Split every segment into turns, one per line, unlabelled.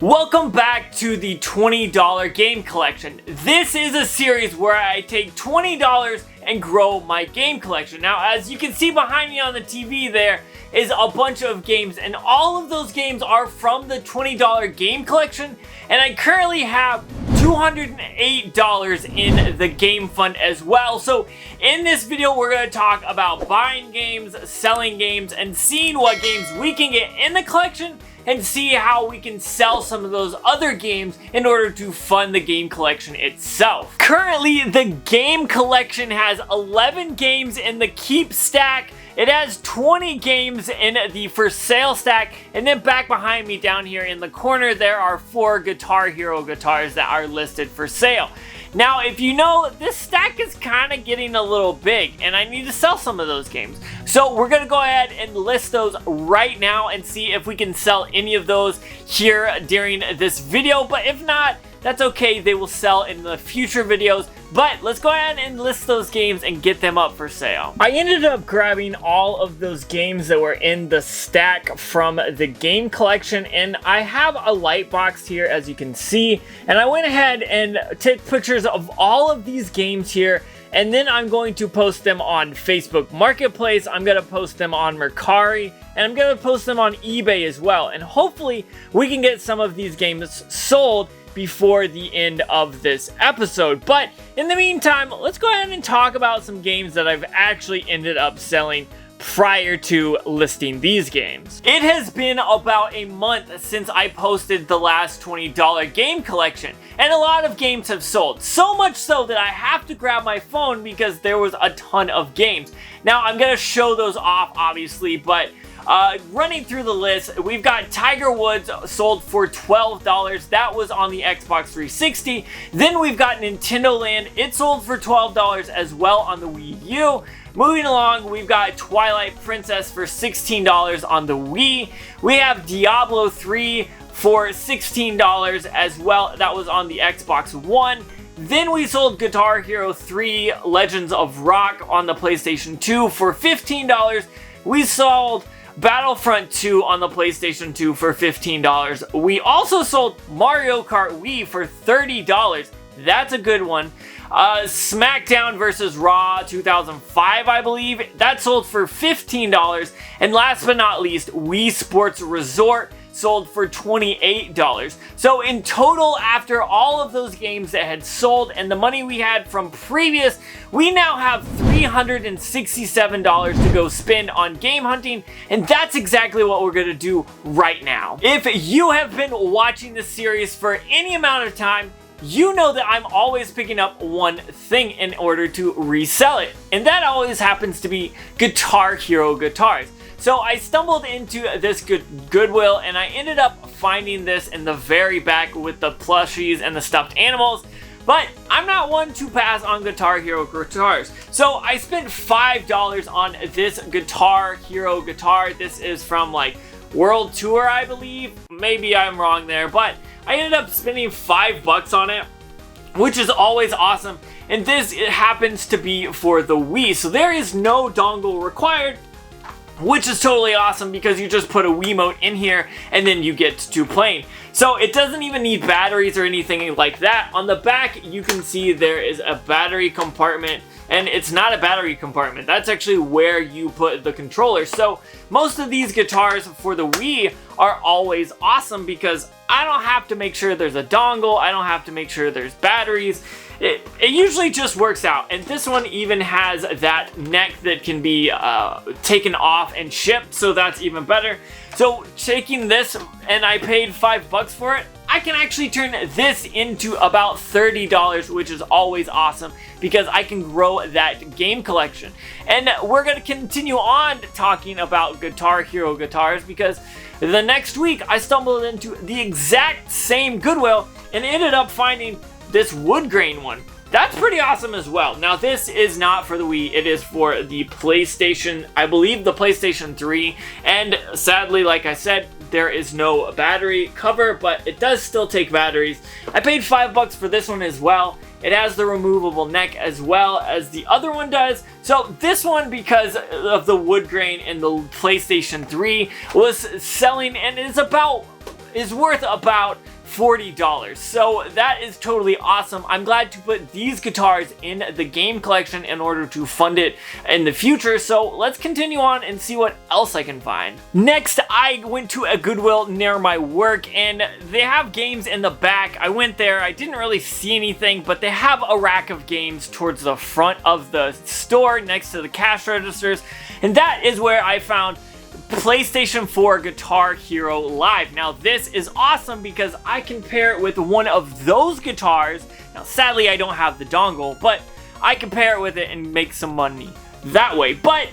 Welcome back to the $20 game collection. This is a series where I take $20 and grow my game collection. Now, as you can see behind me on the TV, there is a bunch of games, and all of those games are from the $20 game collection, and I currently have $208 in the game fund as well. So in this video, we're going to talk about buying games, selling games, and seeing what games we can get in the collection and see how we can sell some of those other games in order to fund the game collection itself. Currently, the game collection has 11 games in the keep stack. It has 20 games in the for sale stack, and then back behind me down here in the corner, there are 4 Guitar Hero guitars that are listed for sale. Now, if you know, this stack is kind of getting a little big, and I need to sell some of those games. So we're going to go ahead and list those right now and see if we can sell any of those here during this video. But if not, that's okay. They will sell in the future videos. But let's go ahead and list those games and get them up for sale. I ended up grabbing all of those games that were in the stack from the game collection, and I have a light box here, as you can see, and I went ahead and took pictures of all of these games here, and then I'm going to post them on Facebook Marketplace. I'm going to post them on Mercari, and I'm going to post them on eBay as well, and hopefully we can get some of these games sold before the end of this episode. But in the meantime, let's go ahead and talk about some games that I've actually ended up selling prior to listing these games. It has been about a month since I posted the last $20 game collection, and a lot of games have sold. So much so that I have to grab my phone because there was a ton of games. Now, I'm gonna show those off, obviously, but running through the list, we've got Tiger Woods sold for $12. That was on the Xbox 360. Then we've got Nintendo Land. It sold for $12 as well on the Wii U. Moving along, we've got Twilight Princess for $16 on the Wii. We have Diablo 3 for $16 as well. That was on the Xbox One. Then we sold Guitar Hero 3 Legends of Rock on the PlayStation 2 for $15. We sold Battlefront 2 on the PlayStation 2 for $15. We also sold Mario Kart Wii for $30. That's a good one. SmackDown vs. Raw 2005, I believe, that sold for $15. And last but not least, Wii Sports Resort sold for $28. So in total, after all of those games that had sold and the money we had from previous, we now have $367 to go spend on game hunting, and that's exactly what we're gonna do right now. If you have been watching this series for any amount of time, you know that I'm always picking up one thing in order to resell it, and that always happens to be Guitar Hero guitars. So I stumbled into this Goodwill, and I ended up finding this in the very back with the plushies and the stuffed animals. But I'm not one to pass on Guitar Hero guitars. So I spent $5 on this Guitar Hero guitar. This is from like World Tour, I believe. Maybe I'm wrong there, but I ended up spending $5 on it, which is always awesome. And this, it happens to be for the Wii, so there is no dongle required, which is totally awesome because you just put a Wiimote in here and then you get to playing. So it doesn't even need batteries or anything like that. On the back, you can see there is a battery compartment, and it's not a battery compartment. That's actually where you put the controller. So most of these guitars for the Wii are always awesome because I don't have to make sure there's a dongle. I don't have to make sure there's batteries. It usually just works out, and this one even has that neck that can be taken off and shipped, so that's even better. So taking this, and I paid $5 for it, I can actually turn this into about $30, which is always awesome because I can grow that game collection. And we're going to continue on talking about Guitar Hero guitars because the next week I stumbled into the exact same Goodwill and ended up finding this wood grain one. That's pretty awesome as well. Now, this is not for the Wii, it is for the PlayStation, I believe the PlayStation 3, and sadly, like I said, there is no battery cover, but it does still take batteries. I paid $5 for this one as well. It has the removable neck as well as the other one does. So this one, because of the wood grain and the PlayStation 3, was selling, and it's about is worth about $40. So that is totally awesome. I'm glad to put these guitars in the game collection in order to fund it in the future. So let's continue on and see what else I can find. Next, I went to a Goodwill near my work and they have games in the back. I went there, I didn't really see anything, but they have a rack of games towards the front of the store next to the cash registers. And that is where I found PlayStation 4 Guitar Hero Live. Now this is awesome because I can pair it with one of those guitars. Now sadly I don't have the dongle, but I can pair it with it and make some money that way. But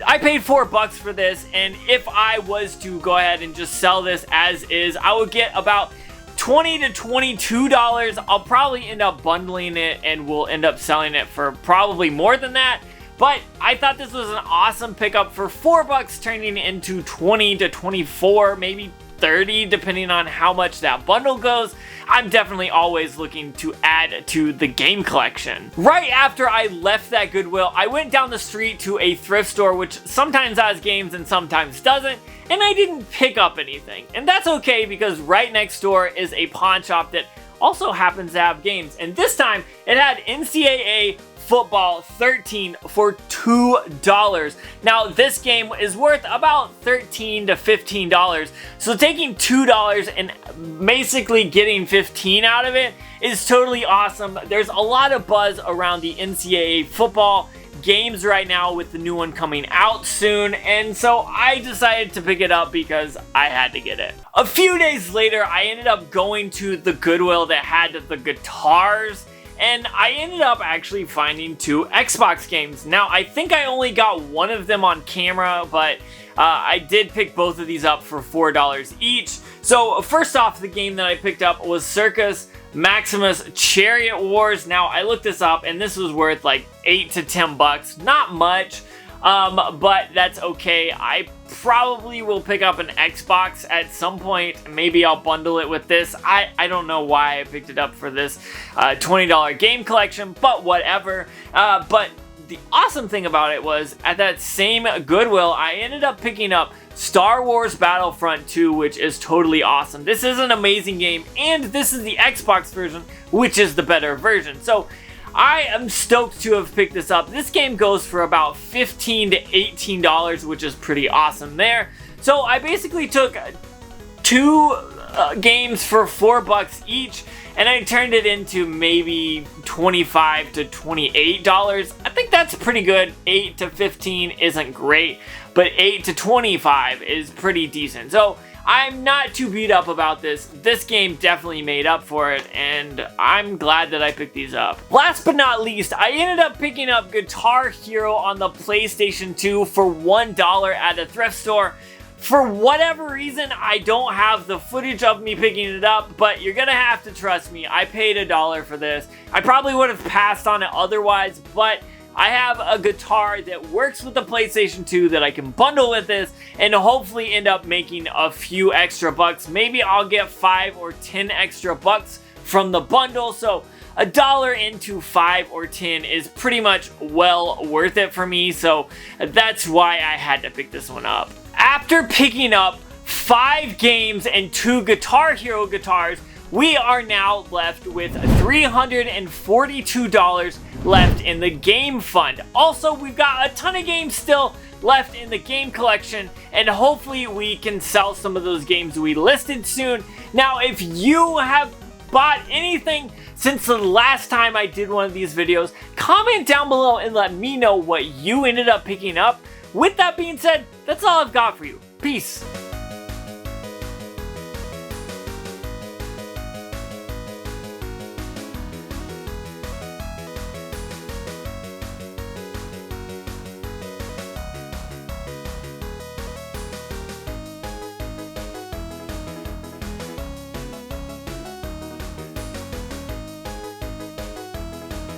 I paid $4 for this, and if I was to go ahead and just sell this as is, I would get about $20 to $22. I'll probably end up bundling it and we'll end up selling it for probably more than that. But I thought this was an awesome pickup for $4, turning into 20 to 24, maybe 30, depending on how much that bundle goes. I'm definitely always looking to add to the game collection. Right after I left that Goodwill, I went down the street to a thrift store, which sometimes has games and sometimes doesn't, and I didn't pick up anything. And that's okay because right next door is a pawn shop that also happens to have games. And this time it had NCAA Football 13 for $2. Now this game is worth about $13 to $15. So taking $2 and basically getting 15 out of it is totally awesome. There's a lot of buzz around the NCAA football games right now with the new one coming out soon, and so I decided to pick it up because I had to get it. A few days later, I ended up going to the Goodwill that had the guitars, and I ended up actually finding 2 Xbox games. Now, I think I only got one of them on camera, but I did pick both of these up for $4 each. So first off, the game that I picked up was Circus Maximus Chariot Wars. Now, I looked this up and this was worth like $8 to $10. Not much, but that's okay. I probably will pick up an Xbox at some point. Maybe I'll bundle it with this. I don't know why I picked it up for this $20 game collection, but whatever. But the awesome thing about it was at that same Goodwill, I ended up picking up Star Wars Battlefront 2, which is totally awesome. This is an amazing game, and this is the Xbox version, which is the better version. So I am stoked to have picked this up. This game goes for about $15 to $18, which is pretty awesome there. So I basically took 2 games for $4 each, and I turned it into maybe $25 to $28. I think that's pretty good. 8 to 15 isn't great, but 8 to 25 is pretty decent. So I'm not too beat up about this. This game definitely made up for it, and I'm glad that I picked these up. Last but not least, I ended up picking up Guitar Hero on the PlayStation 2 for $1 at a thrift store. For whatever reason, I don't have the footage of me picking it up, but you're gonna have to trust me. I paid $1 for this. I probably would have passed on it otherwise, but I have a guitar that works with the PlayStation 2 that I can bundle with this and hopefully end up making a few extra bucks. Maybe I'll get 5 or 10 extra bucks from the bundle. So $1 into 5 or 10 is pretty much well worth it for me. So that's why I had to pick this one up. After picking up 5 games and 2 Guitar Hero guitars, we are now left with $342 left in the game fund. Also, we've got a ton of games still left in the game collection, and hopefully we can sell some of those games we listed soon. Now, if you have bought anything since the last time I did one of these videos, comment down below and let me know what you ended up picking up. With that being said, that's all I've got for you. Peace.